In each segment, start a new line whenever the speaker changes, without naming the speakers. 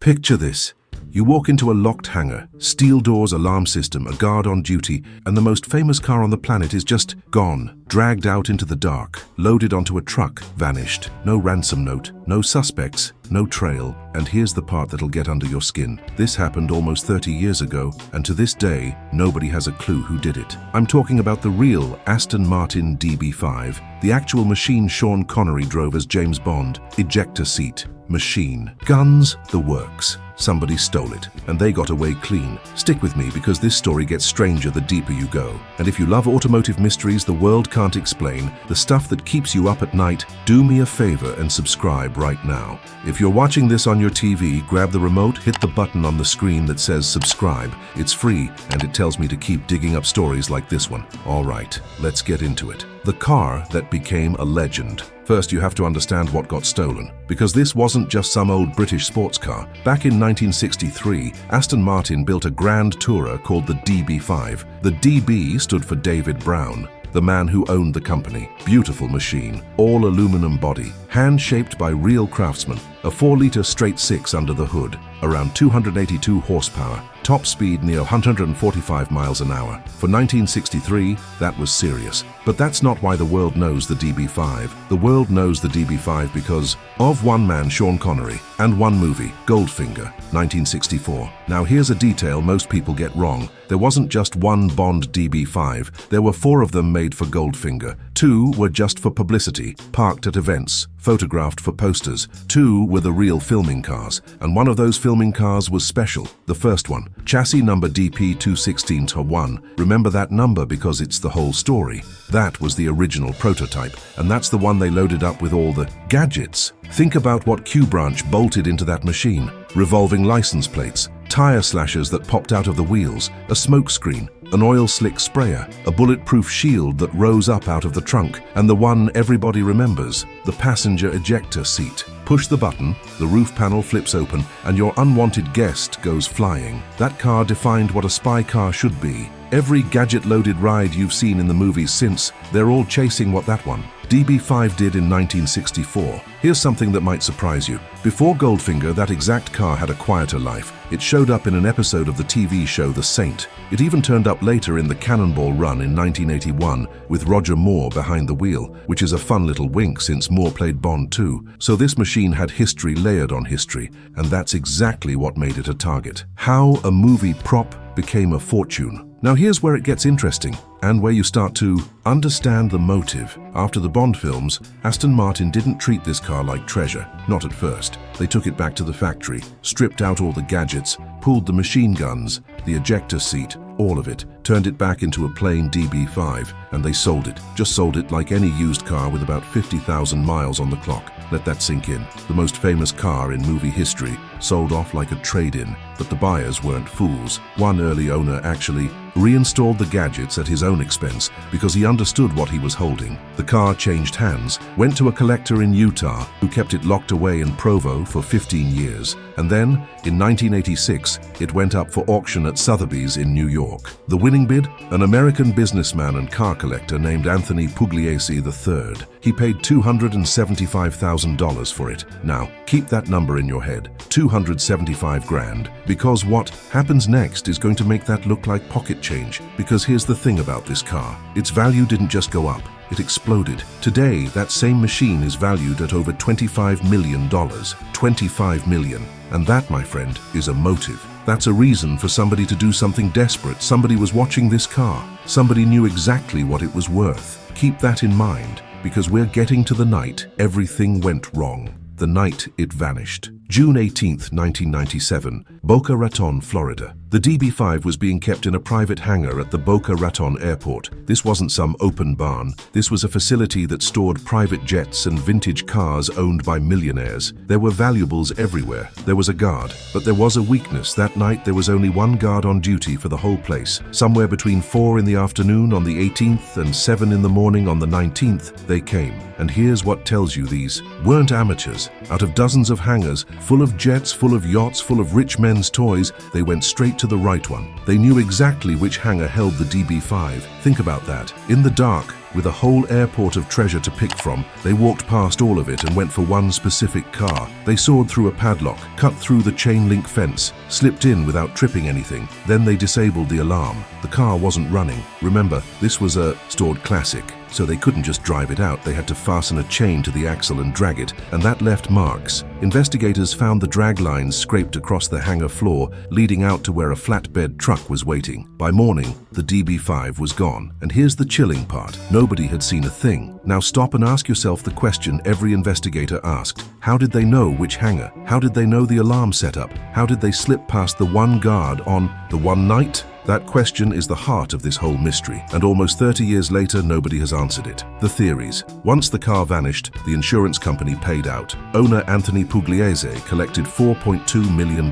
Picture this. You walk into a locked hangar, steel doors, alarm system, a guard on duty, and the most famous car on the planet is just gone, dragged out into the dark, loaded onto a truck, vanished. No ransom note, no suspects, no trail. And here's the part that'll get under your skin. This happened almost 30 years ago, and to this day, nobody has a clue who did it. I'm talking about the real Aston Martin DB5, the actual machine Sean Connery drove as James Bond. Ejector seat, machine, guns, the works. Somebody stole it, and they got away clean. Stick with me because this story gets stranger the deeper you go. And if you love automotive mysteries the world can't explain, the stuff that keeps you up at night, do me a favor and subscribe right now. If you're watching this on your TV, grab the remote, hit the button on the screen that says subscribe. It's free, and it tells me to keep digging up stories like this one. All right, let's get into it. The car that became a legend. First, you have to understand what got stolen, because this wasn't just some old British sports car. Back in 1963, Aston Martin built a grand tourer called the DB5. The DB stood for David Brown, the man who owned the company. Beautiful machine, all aluminum body, hand-shaped by real craftsmen. A 4-liter straight six under the hood, around 282 horsepower, top speed near 145 miles an hour. For 1963, that was serious. But that's not why the world knows the DB5. The world knows the DB5 because of one man, Sean Connery, and one movie, Goldfinger, 1964. Now here's a detail most people get wrong. There wasn't just one Bond DB5, there were 4 of them made for Goldfinger. 2 were just for publicity, parked at events, photographed for posters. 2 were the real filming cars, and one of those filming cars was special. The first one, chassis number DP216-1. Remember that number because it's the whole story. That was the original prototype, and that's the one they loaded up with all the gadgets. Think about what Q branch bolted into that machine. Revolving license plates, tire slashers that popped out of the wheels, a smoke screen, an oil slick sprayer, a bulletproof shield that rose up out of the trunk, and the one everybody remembers, the passenger ejector seat. Push the button, the roof panel flips open, and your unwanted guest goes flying. That car defined what a spy car should be. Every gadget-loaded ride you've seen in the movies since, they're all chasing what that one, DB5, did in 1964. Here's something that might surprise you. Before Goldfinger, that exact car had a quieter life. It showed up in an episode of the TV show The Saint. It even turned up later in the Cannonball Run in 1981 with Roger Moore behind the wheel, which is a fun little wink since Moore played Bond too. So this machine had history layered on history, and that's exactly what made it a target. How a movie prop became a fortune. Now here's where it gets interesting, and where you start to understand the motive. After the Bond films, Aston Martin didn't treat this car like treasure, not at first. They took it back to the factory, stripped out all the gadgets, pulled the machine guns, the ejector seat, all of it, turned it back into a plain DB5, and they sold it. Just sold it like any used car with about 50,000 miles on the clock. Let that sink in. The most famous car in movie history, sold off like a trade-in, but the buyers weren't fools. One early owner actually reinstalled the gadgets at his own expense because he understood what he was holding. The car changed hands, went to a collector in Utah who kept it locked away in Provo for 15 years. And then, in 1986, it went up for auction at Sotheby's in New York. The winning bid? An American businessman and car collector named Anthony Pugliese III. He paid $275,000 for it. Now, keep that number in your head, 275 grand, because what happens next is going to make that look like pocket change. Because here's the thing about this car, its value didn't just go up, it exploded. Today, that same machine is valued at over $25 million. 25 million. And that, my friend, is a motive. That's a reason for somebody to do something desperate. Somebody was watching this car. Somebody knew exactly what it was worth. Keep that in mind, because we're getting to the night everything went wrong. The night it vanished. June 18th, 1997, Boca Raton, Florida. The DB5 was being kept in a private hangar at the Boca Raton airport. This wasn't some open barn. This was a facility that stored private jets and vintage cars owned by millionaires. There were valuables everywhere. There was a guard, but there was a weakness. That night there was only one guard on duty for the whole place. Somewhere between 4 in the afternoon on the 18th and 7 in the morning on the 19th, they came. And here's what tells you these weren't amateurs. Out of dozens of hangars, full of jets, full of yachts, full of rich men's toys, they went straight to the right one. They knew exactly which hangar held the DB5. Think about that. In the dark, With a whole airport of treasure to pick from, they walked past all of it and went for one specific car. They sawed through a padlock, cut through the chain-link fence, slipped in without tripping anything. Then they disabled the alarm. The car wasn't running. Remember, this was a stored classic, so they couldn't just drive it out. They had to fasten a chain to the axle and drag it, and that left marks. Investigators found the drag lines scraped across the hangar floor, leading out to where a flatbed truck was waiting. By morning, the DB5 was gone. And here's the chilling part. Nobody had seen a thing. Now stop and ask yourself the question every investigator asked. How did they know which hangar? How did they know the alarm setup? How did they slip past the one guard on the one night? That question is the heart of this whole mystery, and almost 30 years later, nobody has answered it. The theories. Once the car vanished, the insurance company paid out. Owner Anthony Pugliese collected $4.2 million,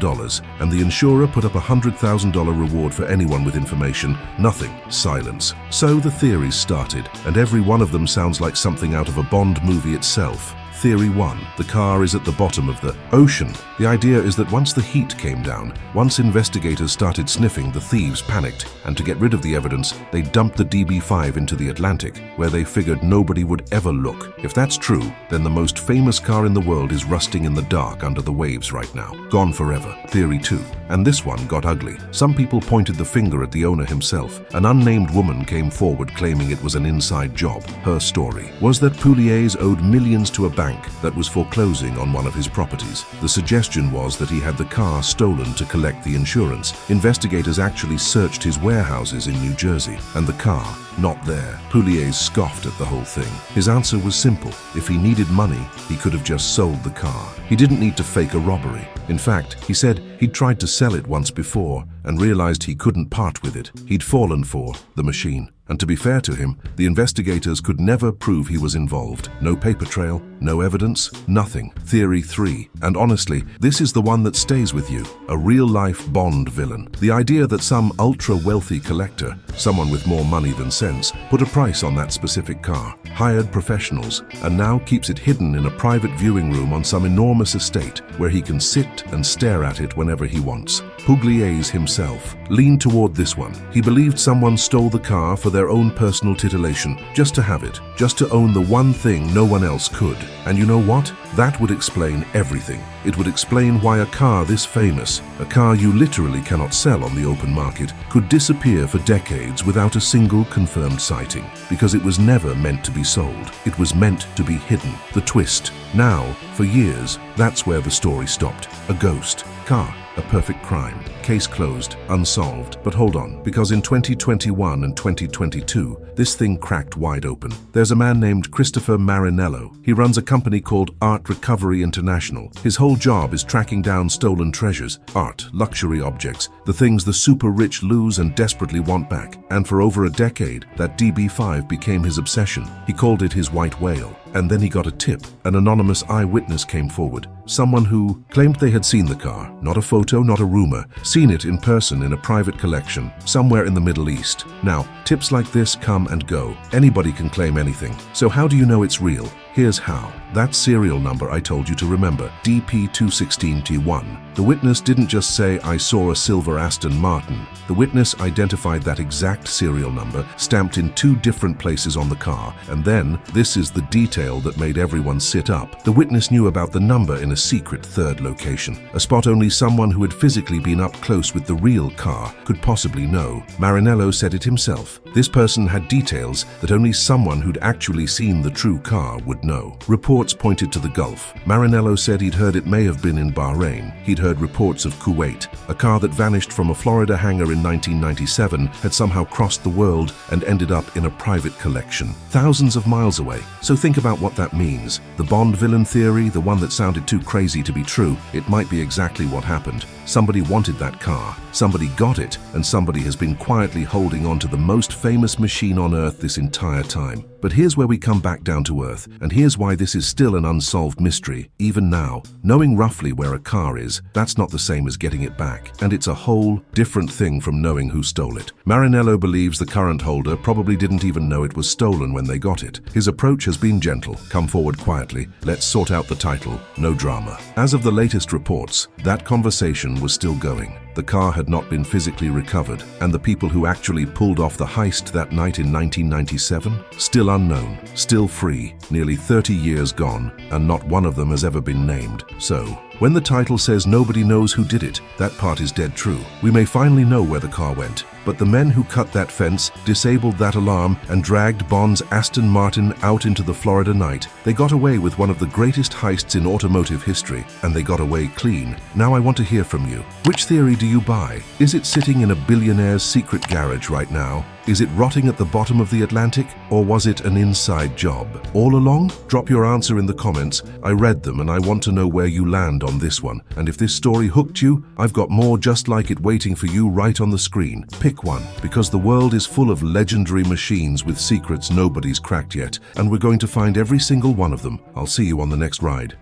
and the insurer put up a $100,000 reward for anyone with information. Nothing. Silence. So the theories started, and every one of them sounds like something out of a Bond movie itself. Theory 1. The car is at the bottom of the ocean. The idea is that once the heat came down, once investigators started sniffing, the thieves panicked, and to get rid of the evidence, they dumped the DB5 into the Atlantic, where they figured nobody would ever look. If that's true, then the most famous car in the world is rusting in the dark under the waves right now. Gone forever. Theory 2. And this one got ugly. Some people pointed the finger at the owner himself. An unnamed woman came forward claiming it was an inside job. Her story was that Pugliese owed millions to a bank that was foreclosing on one of his properties. The suggestion was that he had the car stolen to collect the insurance. Investigators actually searched his warehouses in New Jersey, and the car, not there. Pugliese scoffed at the whole thing. His answer was simple. If he needed money, he could have just sold the car. He didn't need to fake a robbery. In fact, he said he'd tried to sell it once before and realized he couldn't part with it. He'd fallen for the machine. And to be fair to him, the investigators could never prove he was involved. No paper trail, no evidence, nothing. Theory 3. And honestly, this is the one that stays with you. A real-life Bond villain. The idea that some ultra-wealthy collector, someone with more money than sense, put a price on that specific car, hired professionals, and now keeps it hidden in a private viewing room on some enormous estate where he can sit and stare at it whenever he wants. Pugliese himself leaned toward this one. He believed someone stole the car for their own personal titillation, just to have it, just to own the one thing no one else could. And you know what? That would explain everything. It would explain why a car this famous, a car you literally cannot sell on the open market, could disappear for decades without a single confirmed sighting. Because it was never meant to be sold. It was meant to be hidden. The twist. Now, for years, that's where the story stopped. A ghost. Car. A perfect crime. Case closed, unsolved. But hold on, because in 2021 and 2022, this thing cracked wide open. There's a man named Christopher Marinello. He runs a company called Art Recovery International. His whole job is tracking down stolen treasures, art, luxury objects, the things the super rich lose and desperately want back. And for over a decade, that DB5 became his obsession. He called it his white whale. And then he got a tip. An anonymous eyewitness came forward. Someone who claimed they had seen the car. Not a photo, not a rumor. Seen it in person in a private collection, somewhere in the Middle East. Now, tips like this come and go. Anybody can claim anything. So how do you know it's real? Here's how. That serial number I told you to remember, DP216T1. The witness didn't just say, "I saw a silver Aston Martin." The witness identified that exact serial number, stamped in 2 different places on the car, and then, this is the detail that made everyone sit up. The witness knew about the number in a secret 3rd location, a spot only someone who had physically been up close with the real car could possibly know. Marinello said it himself. This person had details that only someone who'd actually seen the true car would know. Reports pointed to the Gulf. Marinello said he'd heard it may have been in Bahrain. He'd heard reports of Kuwait. A car that vanished from a Florida hangar in 1997 had somehow crossed the world and ended up in a private collection, thousands of miles away. So think about what that means. The Bond villain theory, the one that sounded too crazy to be true, it might be exactly what happened. Somebody wanted that car, somebody got it, and somebody has been quietly holding on to the most famous machine on Earth this entire time. But here's where we come back down to earth, and here's why this is still an unsolved mystery. Even now, knowing roughly where a car is, that's not the same as getting it back. And it's a whole different thing from knowing who stole it. Marinello believes the current holder probably didn't even know it was stolen when they got it. His approach has been gentle. Come forward quietly. Let's sort out the title. No drama. As of the latest reports, that conversation was still going. The car had not been physically recovered, and the people who actually pulled off the heist that night in 1997? Still unknown, still free, nearly 30 years gone, and not one of them has ever been named. So, when the title says nobody knows who did it, that part is dead true. We may finally know where the car went, but the men who cut that fence, disabled that alarm, and dragged Bond's Aston Martin out into the Florida night, they got away with one of the greatest heists in automotive history, and they got away clean. Now I want to hear from you. Which theory do you buy? Is it sitting in a billionaire's secret garage right now? Is it rotting at the bottom of the Atlantic? Or was it an inside job? All along? Drop your answer in the comments. I read them and I want to know where you land on this one. And if this story hooked you, I've got more just like it waiting for you right on the screen. Pick one, because the world is full of legendary machines with secrets nobody's cracked yet, and we're going to find every single one of them. I'll see you on the next ride.